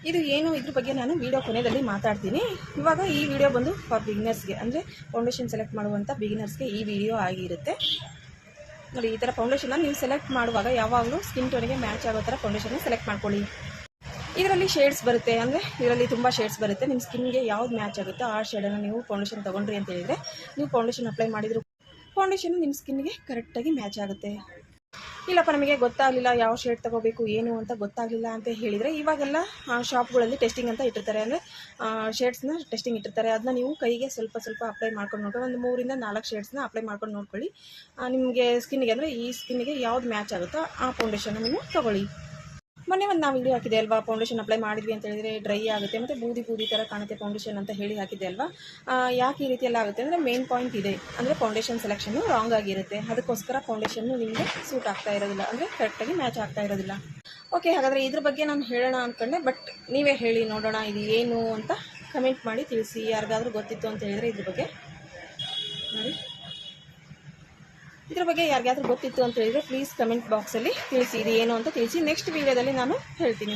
ಇದು ಏನು ಇದ್ರ ಬಗ್ಗೆ ನಾನು ವಿಡಿಯೋ ಕೊನೆಯಲ್ಲಿ ಮಾತಾಡ್ತೀನಿ. ಇವಾಗ ಈ ವಿಡಿಯೋ ಬಂದು ಫಾರ್ ಬಿಗಿನರ್ಸ್ಗೆ, ಅಂದರೆ ಫೌಂಡೇಶನ್ ಸೆಲೆಕ್ಟ್ ಮಾಡುವಂಥ ಬಿಗಿನರ್ಸ್ಗೆ ಈ ವಿಡಿಯೋ ಆಗಿರುತ್ತೆ. ನೋಡಿ, ಈ ಥರ ಫೌಂಡೇಶನ್ನ ನೀವು ಸೆಲೆಕ್ಟ್ ಮಾಡುವಾಗ ಯಾವಾಗಲೂ ಸ್ಕಿನ್ ಟೋನಿಗೆ ಮ್ಯಾಚ್ ಆಗೋ ಥರ ಫೌಂಡೇಶನ್ನ ಸೆಲೆಕ್ಟ್ ಮಾಡ್ಕೊಳ್ಳಿ. ಇದರಲ್ಲಿ ಶೇಡ್ಸ್ ಬರುತ್ತೆ, ಅಂದರೆ ಇದರಲ್ಲಿ ತುಂಬ ಶೇಡ್ಸ್ ಬರುತ್ತೆ. ನಿಮ್ಮ ಸ್ಕಿನ್ಗೆ ಯಾವ್ದು ಮ್ಯಾಚ್ ಆಗುತ್ತೋ ಆ ಶೇಡನ್ನು ನೀವು ಫೌಂಡೇಶನ್ ತೊಗೊಂಡ್ರಿ ಅಂತ ಹೇಳಿದರೆ, ನೀವು ಫೌಂಡೇಶನ್ ಅಪ್ಲೈ ಮಾಡಿದ್ರು ಫೌಂಡೇಶನ್ ನಿಮ್ಮ ಸ್ಕಿನ್ಗೆ ಕರೆಕ್ಟಾಗಿ ಮ್ಯಾಚ್ ಆಗುತ್ತೆ. ಇಲ್ಲಪ್ಪ ನಮಗೆ ಗೊತ್ತಾಗಲಿಲ್ಲ, ಯಾವ ಶೇಡ್ ತೊಗೋಬೇಕು ಏನು ಅಂತ ಗೊತ್ತಾಗಲಿಲ್ಲ ಅಂತ ಹೇಳಿದರೆ, ಇವಾಗೆಲ್ಲ ಶಾಪ್ಗಳಲ್ಲಿ ಟೆಸ್ಟಿಂಗ್ ಅಂತ ಇಟ್ಟಿರ್ತಾರೆ, ಅಂದರೆ ಶೇಡ್ಸ್ನ ಟೆಸ್ಟಿಂಗ್ ಇಟ್ಟಿರ್ತಾರೆ. ಅದನ್ನ ನೀವು ಕೈಗೆ ಸ್ವಲ್ಪ ಸ್ವಲ್ಪ ಅಪ್ಲೈ ಮಾಡ್ಕೊಂಡು ನೋಡ್ಕೊಳ್ಳಿ. ಒಂದು 3 ಇಂದ 4 ಶೇಡ್ಸ್ನ ಅಪ್ಲೈ ಮಾಡ್ಕೊಂಡು ನೋಡ್ಕೊಳ್ಳಿ. ನಿಮಗೆ ಸ್ಕಿನ್ನಿಗೆ, ಅಂದರೆ ಈ ಸ್ಕಿನ್ನಿಗೆ ಯಾವ್ದು ಮ್ಯಾಚ್ ಆಗುತ್ತೋ ಆ ಫೌಂಡೇಶನ್ನ ನೀವು ತೊಗೊಳ್ಳಿ. ಮೊನ್ನೆ ಒಂದು ನಾವು ವಿಡಿಯೋ ಹಾಕಿದೆ ಅಲ್ವಾ, ಫೌಂಡೇಶನ್ ಅಪ್ಲೈ ಮಾಡಿದ್ವಿ ಅಂತ ಹೇಳಿದರೆ ಡ್ರೈ ಆಗುತ್ತೆ ಮತ್ತು ಬೂದಿ ಥರ ಕಾಣುತ್ತೆ ಫೌಂಡೇಶನ್ ಅಂತ ಹೇಳಿ ಹಾಕಿದೆ ಅಲ್ವಾ. ಯಾಕೆ ಈ ರೀತಿ ಎಲ್ಲ ಆಗುತ್ತೆ ಅಂದರೆ ಮೇನ್ ಪಾಯಿಂಟ್ ಇದೆ, ಅಂದರೆ ಫೌಂಡೇಶನ್ ಸೆಲೆಕ್ಷನ್ನು ರಾಂಗ್ ಆಗಿರುತ್ತೆ. ಅದಕ್ಕೋಸ್ಕರ ಫೌಂಡೇಶನ್ನು ನಿಮಗೆ ಸೂಟ್ ಆಗ್ತಾ ಇರೋದಿಲ್ಲ, ಅಂದರೆ ಕರೆಕ್ಟಾಗಿ ಮ್ಯಾಚ್ ಆಗ್ತಾ ಇರೋದಿಲ್ಲ. ಓಕೆ, ಹಾಗಾದರೆ ಇದ್ರ ಬಗ್ಗೆ ನಾನು ಹೇಳೋಣ ಅಂದ್ಕೊಂಡೆ, ಬಟ್ ನೀವೇ ಹೇಳಿ ನೋಡೋಣ ಇದು ಏನು ಅಂತ ಕಮೆಂಟ್ ಮಾಡಿ ತಿಳಿಸಿ. ಯಾರಿಗಾದರೂ ಗೊತ್ತಿತ್ತು ಅಂತ ಹೇಳಿದರೆ ಇದ್ರ ಬಗ್ಗೆ ನೋಡಿ, ಇದ್ರ ಬಗ್ಗೆ ಯಾರಿಗಾದ್ರೂ ಗೊತ್ತಿತ್ತು ಅಂತ ಹೇಳಿದರೆ ಪ್ಲೀಸ್ ಕಮೆಂಟ್ ಬಾಕ್ಸಲ್ಲಿ ತಿಳಿಸಿ, ಇದು ಏನು ಅಂತ ತಿಳಿಸಿ. ನೆಕ್ಸ್ಟ್ ವೀಡಿಯೋದಲ್ಲಿ ನಾನು ಹೇಳ್ತೀನಿ.